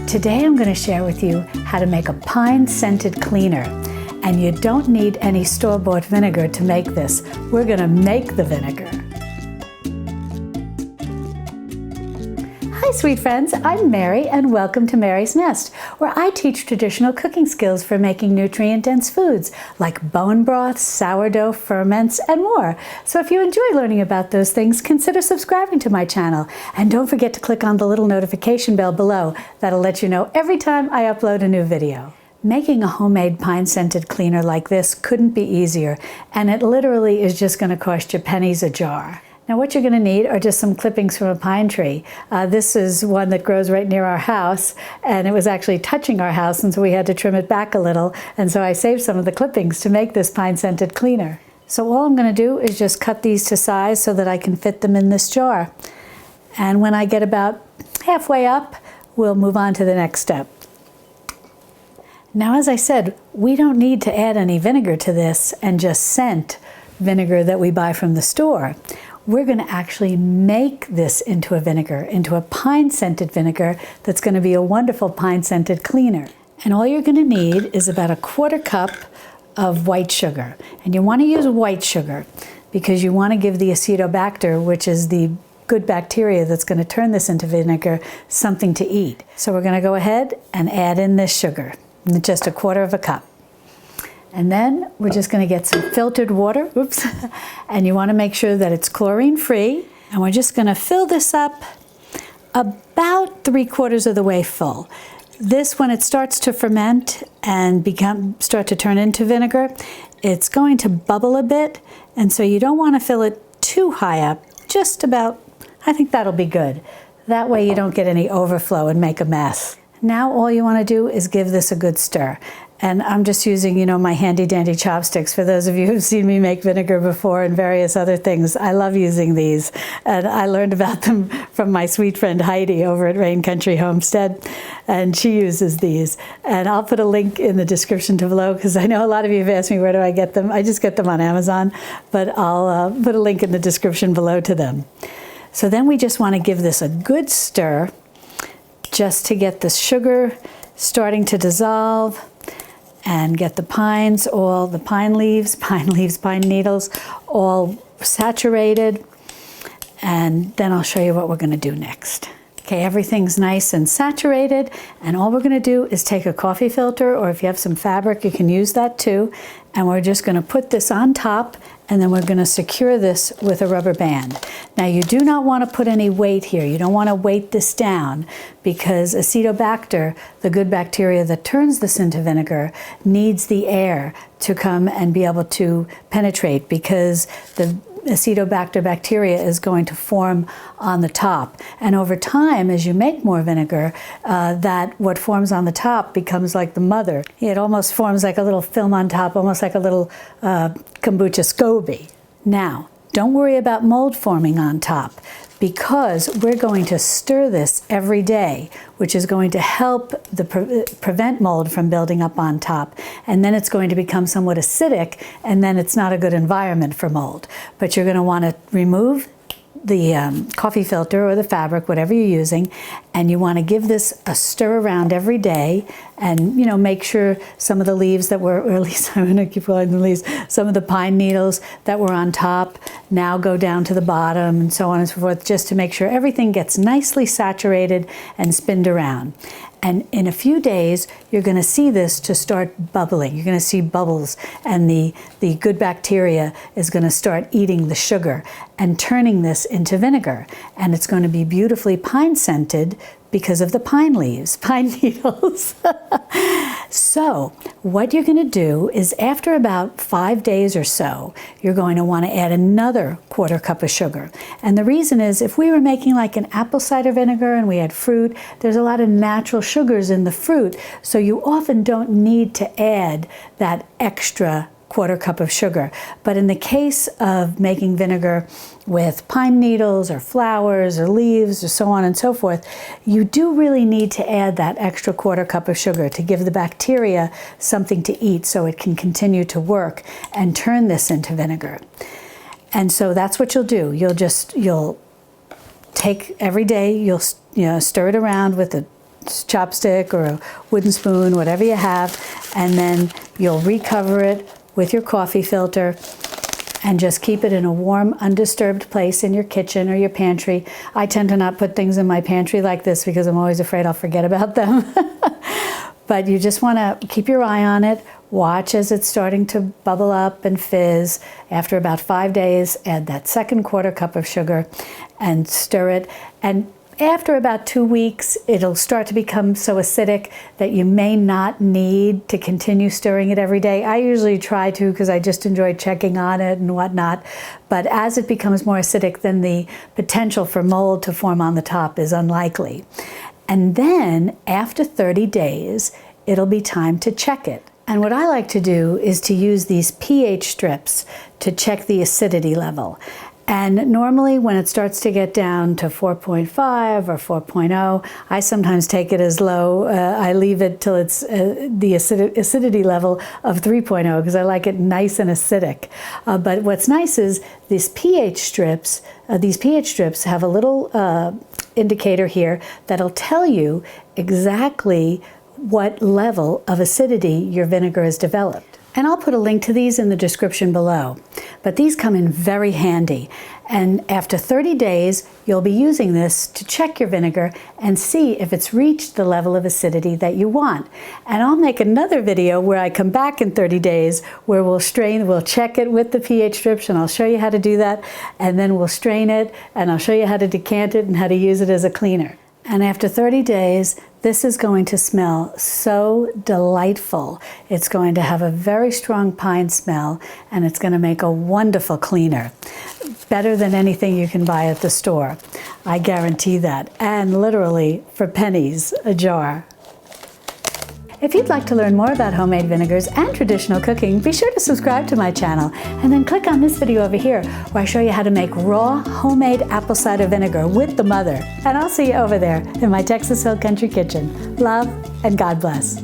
Today I'm going to share with you how to make a pine-scented cleaner. And you don't need any store-bought vinegar to make this. We're going to make the vinegar. Hi sweet friends, I'm Mary and welcome to Mary's Nest, where I teach traditional cooking skills for making nutrient-dense foods like bone broths, sourdough, ferments, and more. So if you enjoy learning about those things, consider subscribing to my channel. And don't forget to click on the little notification bell below. That'll let you know every time I upload a new video. Making a homemade pine-scented cleaner like this couldn't be easier, and it literally is just going to cost you pennies a jar. Now what you're going to need are just some clippings from a pine tree. This is one that grows right near our house, and it was actually touching our house, and so we had to trim it back a little, and so I saved some of the clippings to make this pine-scented cleaner. So all I'm going to do is just cut these to size so that I can fit them in this jar. And when I get about halfway up, we'll move on to the next step. Now, as I said, we don't need to add any vinegar to this and just scent vinegar that we buy from the store. We're going to actually make this into a vinegar, into a pine-scented vinegar that's going to be a wonderful pine-scented cleaner. And all you're going to need is about 1/4 cup of white sugar. And you want to use white sugar because you want to give the acetobacter, which is the good bacteria that's going to turn this into vinegar, something to eat. So we're going to go ahead and add in this sugar, just 1/4 cup. And then we're just going to get some filtered water, and you want to make sure that it's chlorine-free. And we're just going to fill this up about 3/4 of the way full. This, when it starts to ferment and start to turn into vinegar, it's going to bubble a bit, and so you don't want to fill it too high up, just about, I think that'll be good. That way you don't get any overflow and make a mess. Now all you want to do is give this a good stir. And I'm just using, my handy dandy chopsticks. For those of you who've seen me make vinegar before and various other things, I love using these. And I learned about them from my sweet friend Heidi over at Rain Country Homestead. And she uses these. And I'll put a link in the description below because I know a lot of you have asked me where do I get them. I just get them on Amazon, but I'll put a link in the description below to them. So then we just want to give this a good stir just to get the sugar starting to dissolve and get the pine needles, all saturated. And then I'll show you what we're going to do next. Okay, everything's nice and saturated, and all we're going to do is take a coffee filter, or if you have some fabric, you can use that too, and we're just going to put this on top, and then we're going to secure this with a rubber band. Now, you do not want to put any weight here. You don't want to weight this down because acetobacter, the good bacteria that turns this into vinegar, needs the air to come and be able to penetrate because the acetobacter bacteria is going to form on the top. And over time, as you make more vinegar, what forms on the top becomes like the mother. It almost forms like a little film on top, almost like a little kombucha SCOBY. Now, don't worry about mold forming on top because we're going to stir this every day, which is going to help prevent mold from building up on top. And then it's going to become somewhat acidic, and then it's not a good environment for mold. But you're going to want to remove the coffee filter or the fabric, whatever you're using, and you want to give this a stir around every day and, make sure some of the leaves that were, or at least I'm going to keep calling them leaves, some of the pine needles that were on top now go down to the bottom and so on and so forth, just to make sure everything gets nicely saturated and spinned around. And in a few days, you're going to see this to start bubbling. You're going to see bubbles, and the good bacteria is going to start eating the sugar and turning this into vinegar. And it's going to be beautifully pine-scented because of the pine leaves, pine needles. So what you're going to do is after about 5 days or so, you're going to want to add another 1/4 cup of sugar. And the reason is if we were making like an apple cider vinegar and we had fruit, there's a lot of natural sugars in the fruit. So you often don't need to add that extra 1/4 cup of sugar. But in the case of making vinegar with pine needles or flowers or leaves or so on and so forth, you do really need to add that extra 1/4 cup of sugar to give the bacteria something to eat so it can continue to work and turn this into vinegar. And so that's what you'll do. You'll take every day, you'll stir it around with a chopstick or a wooden spoon, whatever you have, and then you'll recover it with your coffee filter and just keep it in a warm, undisturbed place in your kitchen or your pantry. I tend to not put things in my pantry like this because I'm always afraid I'll forget about them. But you just want to keep your eye on it. Watch as it's starting to bubble up and fizz. After about 5 days, add that second quarter cup of sugar and stir it. And after about 2 weeks, it'll start to become so acidic that you may not need to continue stirring it every day. I usually try to because I just enjoy checking on it and whatnot. But as it becomes more acidic, then the potential for mold to form on the top is unlikely. And then after 30 days, it'll be time to check it. And what I like to do is to use these pH strips to check the acidity level. And normally when it starts to get down to 4.5 or 4.0, I sometimes take it as low. I leave it till it's the acidity level of 3.0 because I like it nice and acidic. But what's nice is these pH strips have a little indicator here that'll tell you exactly what level of acidity your vinegar has developed. And I'll put a link to these in the description below. But these come in very handy. And after 30 days, you'll be using this to check your vinegar and see if it's reached the level of acidity that you want. And I'll make another video where I come back in 30 days where we'll check it with the pH strips, and I'll show you how to do that. And then we'll strain it, and I'll show you how to decant it and how to use it as a cleaner. And after 30 days, this is going to smell so delightful. It's going to have a very strong pine smell, and it's going to make a wonderful cleaner. Better than anything you can buy at the store. I guarantee that. And literally for pennies a jar. If you'd like to learn more about homemade vinegars and traditional cooking, be sure to subscribe to my channel and then click on this video over here where I show you how to make raw homemade apple cider vinegar with the mother. And I'll see you over there in my Texas Hill Country Kitchen. Love and God bless.